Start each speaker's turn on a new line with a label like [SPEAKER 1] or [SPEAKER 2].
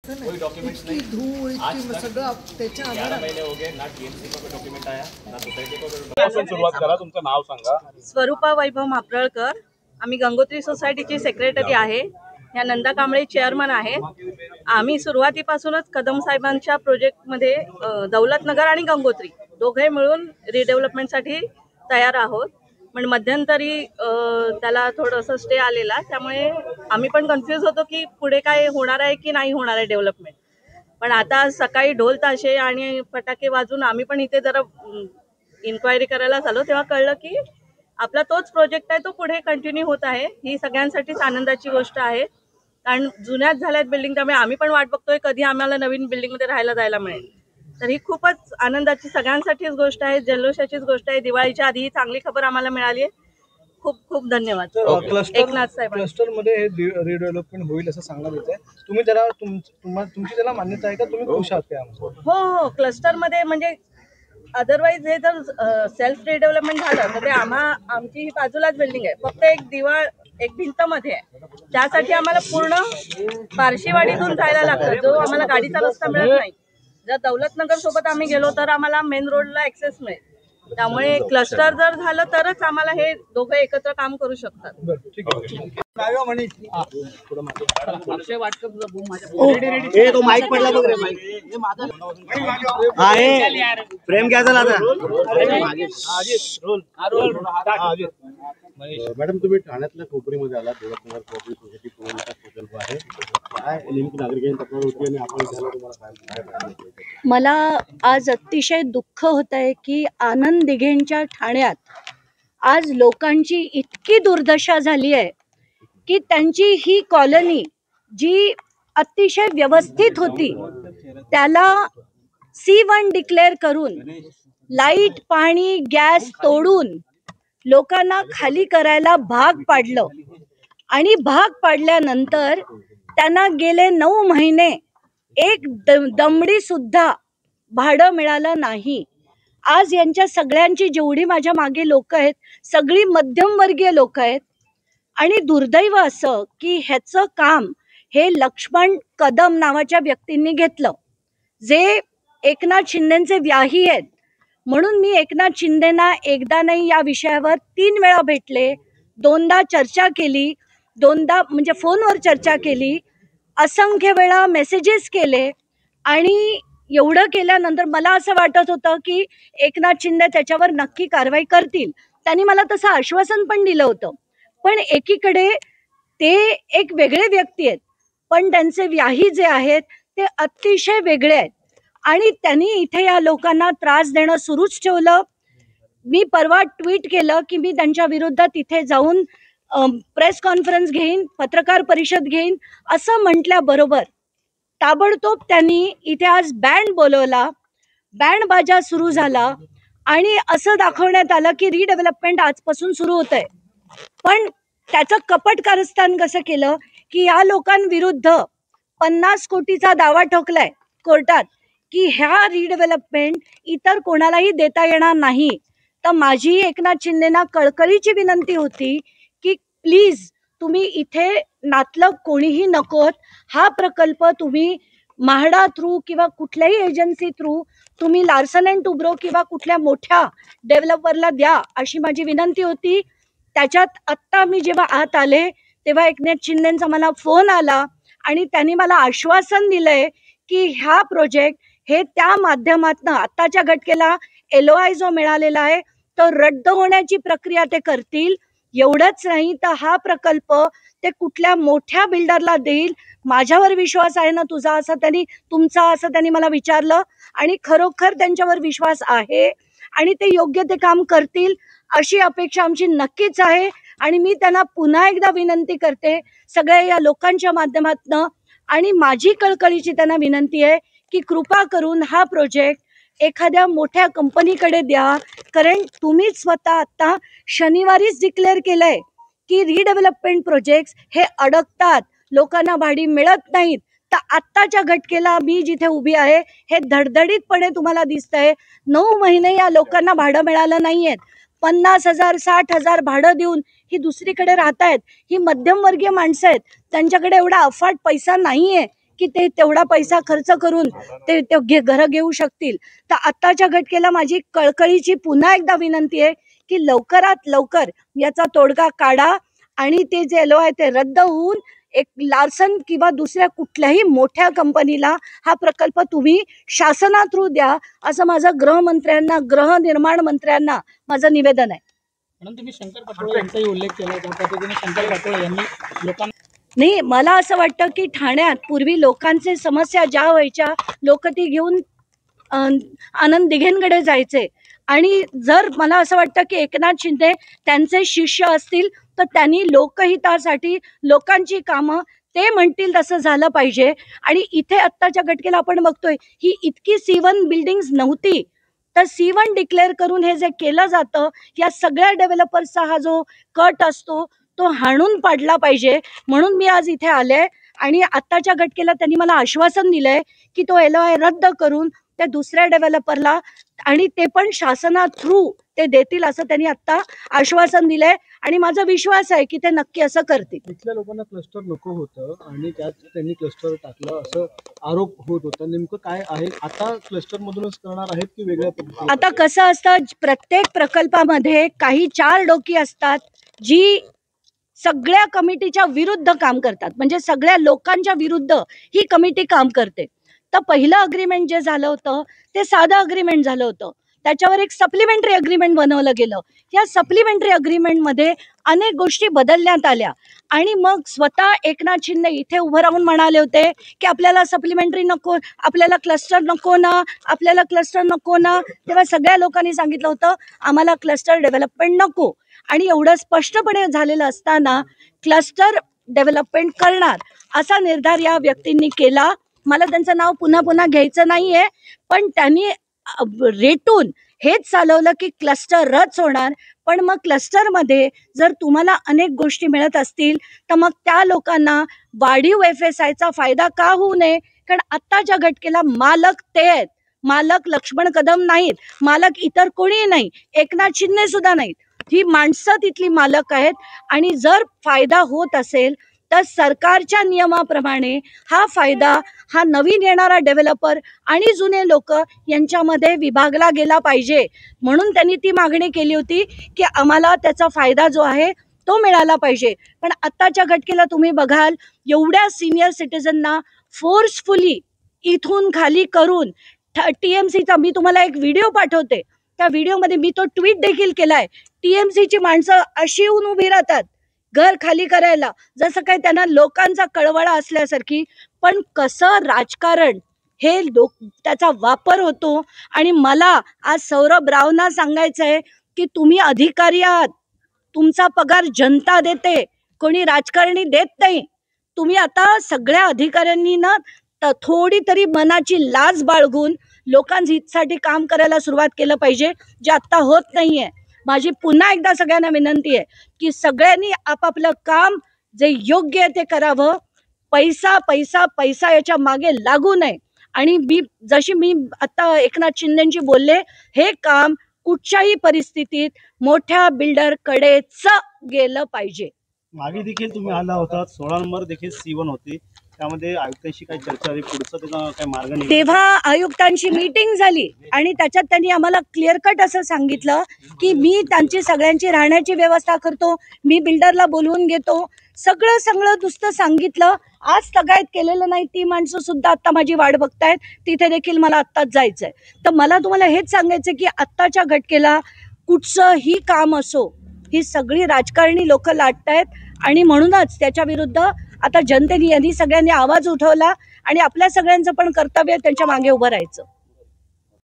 [SPEAKER 1] कोई डॉक्यूमेंट्स नहीं,
[SPEAKER 2] धूल इतकी सगळं त्याच्या
[SPEAKER 1] 11 महीने हो गए ना टीएमसी को डॉक्यूमेंट आया ना सोसायटी को डॉक्यूमेंट।
[SPEAKER 3] सुरुवात करा, तुमचं नाव सांगा।
[SPEAKER 4] स्वरूपा वैभव मापरळकर, आम्ही गंगोत्री सोसायटीची सेक्रेटरी आहे। या नंदा कांबळे चेअरमन आहेत। आम्ही सुरुवातीपासूनच कदम साहेबांच्या प्रोजेक्टमध्ये दौलतनगर आणि गंगोत्री दोघे मिळून रिडेव्हलपमेंटसाठी तयार आहोत। पण मध्यंतरी त्याला थोडंसं स्टे आलेला, त्यामुळे आम्ही पण कन्फ्यूज होतो की पुढे काय होणार आहे की नाही होणार आहे डेव्हलपमेंट। पण आता सकाळी ढोल ताशे आणि फटाके वाजून आम्ही पण इथे जरा इन्क्वायरी करायला झालो, तेव्हा कळलं की आपला तोच प्रोजेक्ट आहे तो पुढे कंटिन्यू होत आहे। ही सगळ्यांसाठीच आनंदाची गोष्ट आहे, कारण जुन्याच झाल्यात बिल्डिंग, त्यामुळे आम्ही पण वाट बघतोय कधी आम्हाला नवीन बिल्डिंगमध्ये राहायला जायला मिळेल। तर ही खूपच आनंदाची सगळ्यांसाठीच गोष्ट आहे, जल्लोषाचीच गोष्ट आहे। दिवाळीच्या आधी ही चांगली खबर आम्हाला मिळाली आहे। खूप खूप धन्यवाद एकनाथ साहेब।
[SPEAKER 5] क्लस्टर मध्ये रिडेव्हलपमेंट होईल असं सांगण्यात येते, तुम्ही जरा तुमची त्याला मान्यता आहे का, तुम्ही खुश आहात त्यामध्ये?
[SPEAKER 4] हो, क्लस्टर मध्ये म्हणजे अदरवाईज हे जर सेल्फ रिडेव्हलपमेंट झालं तर ते आमची ही बाजूलाच बिल्डिंग आहे, फक्त एक भिंत मध्ये आहे। त्यासाठी आम्हाला पूर्ण पारशीवाडीतून जायला लागतं, जो आम्हाला गाडीचा रस्ता मिळत नाही। जर दौलतनगर सोबत आम्ही गेलो तर आम्हाला मेन रोडला ऍक्सेस मिळेल। त्यामुळे क्लस्टर जर झालं तरच आम्हाला हे दोघं एकत्र काम करू शकतात।
[SPEAKER 6] तो माईक पडला बघ रे, प्रेम क्या झाला
[SPEAKER 3] मॅडम, तुम्ही ठाण्यातल्या खोपरीमध्ये आला, दौलतनगर खोपरी सोसायटी पुरवण्याचा प्रकल्प आहे, काय नेमकी नागरिकांची तक्रार होती आणि आपण झालं तुम्हाला काय?
[SPEAKER 7] मला आज अतिशय दुःख होत आहे की आनंद दिघेंच्या ठाण्यात आज लोकांची इतकी दुर्दशा झाली आहे की त्यांची ही कॉलनी जी अतिशय व्यवस्थित होती त्याला C1 डिक्लेअर करून लाईट पाणी गॅस तोडून लोकांना खाली करायला भाग पाडलं। आणि भाग पाडल्यानंतर त्यांना गेले 9 महिने एक दमडी सुद्धा भाडं मिळालं नाही। आज यांच्या सगळ्यांची जेवढी माझ्या मागे लोक आहेत सगळी मध्यमवर्गीय लोक आहेत। आणि दुर्दैव असं की ह्याचं काम हे लक्ष्मण कदम नावाच्या व्यक्तींनी घेतलं, जे एकनाथ शिंदेचे व्याही आहेत। म्हणून मी एकनाथ शिंदेना एकदा नाही या विषयावर 3 वेळा भेटले, 2दा चर्चा केली, 2दा म्हणजे फोनवर चर्चा केली, असंख्य वेळा मेसेजेस केले। आणि एवढं केल्यानंतर मला असं वाटत होतं की एकनाथ शिंदे त्याच्यावर नक्की कारवाई करतील, त्यांनी मला तसं आश्वासन पण दिलं होतं। पण एकीकडे ते एक वेगळे व्यक्ती आहेत, पण त्यांचे व्याही जे आहेत ते अतिशय वेगळे आहेत। आणि त्यांनी इथे या लोकांना त्रास देणं सुरूच ठेवलं। मी परवा ट्विट केलं की मी त्यांच्या विरोधात इथे जाऊन प्रेस कॉन्फरन्स घेईन, पत्रकार परिषद घेईन असं म्हटल्याबरोबर ताबडतोब त्यांनी इथे आज बँड बोलवला, बँड बाजा सुरू झाला आणि असं दाखवण्यात आलं की रिडेव्हलपमेंट आजपासून सुरू होत आहे। पण त्याचं कपट कारस्थान कसं केलं की या लोकांविरुद्ध 50 कोटीचा दावा ठोकलाय कोर्टात की ह्या रिडेव्हलपमेंट इतर कोणालाही देता येणार नाही। तर माझी एकनाथ शिंदेना कळकळीची विनंती होती की प्लीज तुम्ही इथे नातलग कोणीही नकोत, हा प्रकल्प तुम्ही म्हाडा थ्रू किंवा कुठल्याही एजन्सी थ्रू तुम्ही लार्सन अँड टुब्रो किंवा कुठल्या मोठ्या डेव्हलपरला द्या, अशी माझी विनंती होती। त्याच्यात आत्ता मी जेव्हा आत आले तेव्हा एकनाथ शिंदेंचा मला फोन आला आणि त्यांनी मला आश्वासन दिलंय की ह्या प्रोजेक्ट हे त्या माध्यमातून आत्ताच्या घटकेला LOI जो मिळालेला आहे तो रद्द होण्याची प्रक्रिया ते करतील। एवढंच नाही तर हा प्रकल्प ते कुठल्या मोठ्या बिल्डरला देईल। माझ्यावर विश्वास आहे ना तुझा, असं त्यांनी मला विचारलं आणि खरोखर त्यांच्यावर विश्वास आहे आणि ते योग्य ते काम करतील अशी अपेक्षा आमची नक्कीच आहे। आणि मी त्यांना पुन्हा एकदा विनंती करते सगळ्या या लोकांच्या माध्यमातून, आणि माझी कळकळीची त्यांना विनंती आहे की कृपा करून हा प्रोजेक्ट एखाद्या मोठ्या कंपनीकडे द्या। कारण तुम्हीच स्वतः आता शनिवारीच डिक्लेअर केलंय की रिडेव्हलपमेंट प्रोजेक्ट्स हे अडकतात, लोकांना भाडी मिळत नाहीत। तर आत्ताच्या घटकेला मी जिथे उभी आहे हे धडधडीतपणे तुम्हाला दिसतंय, 9 महिने या लोकांना भाडं मिळालं नाहीये। 50,000 60,000 भाडं देऊन ही दुसरीकडे राहतायत, ही मध्यमवर्गीय माणसं आहेत, त्यांच्याकडे एवढा अफाट पैसा नाहीये की ते तेवढा पैसा खर्च करून ते घरं घेऊ शकतील. तर आत्ताच्या घटकेला माझी कळकळीची पुन्हा एकदा विनंती आहे की लवकरात लवकर याचा तोडगा काढा आणि ते जे LOI ते रद्द होऊन एक लार्सन किंवा दुसऱ्या कुठल्याही मोठ्या कंपनीला हा प्रकल्प तुम्ही शासना थ्रू द्या, असं माझं गृहमंत्र्यांना, गृहनिर्माण मंत्र्यांना माझं निवेदन आहे.
[SPEAKER 5] म्हणून तुम्ही शंकर पाटोळे यांचाही उल्लेख केला, त्या पद्धतीने शंकर पाटोळे यांनी लोकांना
[SPEAKER 7] नाही, मला असं वाटतं की ठाण्यात पूर्वी लोकांचे समस्या ज्या व्हायच्या लोक ती घेऊन आनंद दिघेंकडे जायचे. आणि जर मला असं वाटतं की एकनाथ शिंदे त्यांचे शिष्य असतील तर त्यांनी लोकहितासाठी लोकांची कामं ते म्हणतील तसं झालं पाहिजे. आणि इथे आत्ताच्या घटकेला आपण बघतोय ही इतकी C1 बिल्डिंग्स नव्हती, तर C1 डिक्लेअर करून हे जे केलं जातं या सगळ्या डेव्हलपर्सचा हा जो कट असतो तो हाणून पाडला पाहिजे. म्हणून मी आज इथे आले आणि आत्ताच्या घटकेला त्यांनी मला आश्वासन दिलंय की तो LOI रद्द करून त्या दुसऱ्या डेव्हलपरला आणि ते पण शासना थ्रू ते देतील असं त्यांनी आता आश्वासन दिलंय आणि माझा विश्वास आहे की ते नक्की असं करतील.
[SPEAKER 5] इथल्या लोकांना क्लस्टर नको होतं आणि त्यात त्यांनी क्लस्टर टाकलं असं आरोप होत होता. नेमकं काय आहे, आता क्लस्टर मधूनच करणार आहेत की वेगळ्या पद्धतीने?
[SPEAKER 7] आता कसं असतं, प्रत्येक प्रकल्पामध्ये काही 4 डोकी असतात जी सगळ्या कमिटीच्या विरुद्ध काम करतात, म्हणजे सगळ्या लोकांच्या विरुद्ध ही कमिटी काम करते. तर पहिलं अग्रीमेंट जे झालं होतं ते साधं अग्रीमेंट झालं होतं, त्याच्यावर एक सप्लिमेंटरी अग्रीमेंट बनवलं गेलं. या सप्लिमेंटरी अग्रीमेंटमध्ये अनेक गोष्टी बदलण्यात आल्या आणि मग स्वतः एकनाथ शिंदे इथे उभं राहून म्हणाले होते की आपल्याला सप्लिमेंटरी नको, आपल्याला क्लस्टर नको ना, आपल्याला क्लस्टर नको ना. तेव्हा सगळ्या लोकांनी सांगितलं होतं आम्हाला क्लस्टर डेव्हलपमेंट नको. आणि एवढं स्पष्टपणे झालेलं असताना क्लस्टर डेव्हलपमेंट करणार असा निर्धार या व्यक्तींनी केला. मला त्यांचं नाव पुन्हा पुन्हा घ्यायचं नाहीये, पण त्यांनी रेटून हेच चालवलं की क्लस्टर रद्द होणार. पण मग क्लस्टरमध्ये जर तुम्हाला अनेक गोष्टी मिळत असतील तर मग त्या लोकांना वाढीव FSIचा फायदा का होऊ नये? कारण आत्ताच्या घटकेला मालक ते आहेत, मालक लक्ष्मण कदम नाहीत, मालक इतर कोणीही नाही, एकनाथ शिंदे सुद्धा नाहीत. ही माणसं तिथली मालक आहेत आणि जर फायदा होत असेल तर सरकारच्या नियमाप्रमाणे हा फायदा हा नवीन येणारा डेव्हलपर आणि जुने लोक यांच्यामध्ये विभागला गेला पाहिजे. म्हणून त्यांनी ती मागणी केली होती की आम्हाला त्याचा फायदा जो आहे तो मिळाला पाहिजे. पण आत्ताच्या घटकेला तुम्ही बघाल एवढ्या सिनियर सिटीजनना फोर्सफुली इथून खाली करून TMCचा मी तुम्हाला एक व्हिडिओ पाठवते, त्या व्हिडिओमध्ये मी तो ट्विट देखील केलाय. TMCची माणसं अशी येऊन उभी राहतात घर खाली करायला जसं काय त्यांना लोकांचा कळवळा असल्यासारखी. पण कसं राजकारण हे त्याचा वापर होतो. आणि मला आज सौरभ रावना सांगायचं आहे की तुम्ही अधिकारी आहात, तुमचा पगार जनता देते, कोणी राजकारणी देत नाही. तुम्ही आता सगळ्या अधिकाऱ्यांनी ना थोडी तरी मनाची लाज बाळगून लोकांच्या हितासाठी काम करायला सुरुवात केलं पाहिजे, जे आता होत नाहीये. माझी पुन्हा एकदा सगळ्यांना विनंती आहे की सगळ्यांनी आपापलं काम जे योग्य आहे ते करावं. पैसा पैसा पैसा याच्या मागे लागू नये. आणि जशी मी आता एकनाथ शिंदेंची बोलले, हे काम कुठच्याही परिस्थितीत मोठ्या बिल्डरकडेच गेलं पाहिजे.
[SPEAKER 3] मागे देखील तुम्ही आला होता, 16 नंबर देखील C1 होती, त्यामध्ये आयुक्तांशी काही चर्चा झाली, पुढचं त्याचा काही मार्ग नाही.
[SPEAKER 7] तेव्हा आयुक्तांची मीटिंग झाली आणि त्याच्यात त्यांनी आम्हाला क्लिअर कट असं सांगितलं की मी त्यांची सगळ्यांची राहण्याची व्यवस्था करतो, मी बिल्डरला बोलवून घेतो, सगळं नुसतं सांगितलं. आज तगायत केलेलं नाही. ती माणसं सुद्धा आता माझी वाट बघतायत, तिथे देखील मला आत्ताच जायचंय. तर मला तुम्हाला हेच सांगायचं की आत्ताच्या घटकेला कुठचंही काम असो ही सगळी राजकारणी लोक लाटतायत आणि म्हणूनच त्याच्या विरुद्ध आता जनतेने यांनी सगळ्यांनी आवाज उठवला आणि आपल्या सगळ्यांचं पण कर्तव्य त्यांच्या मागे उभं राहायचं.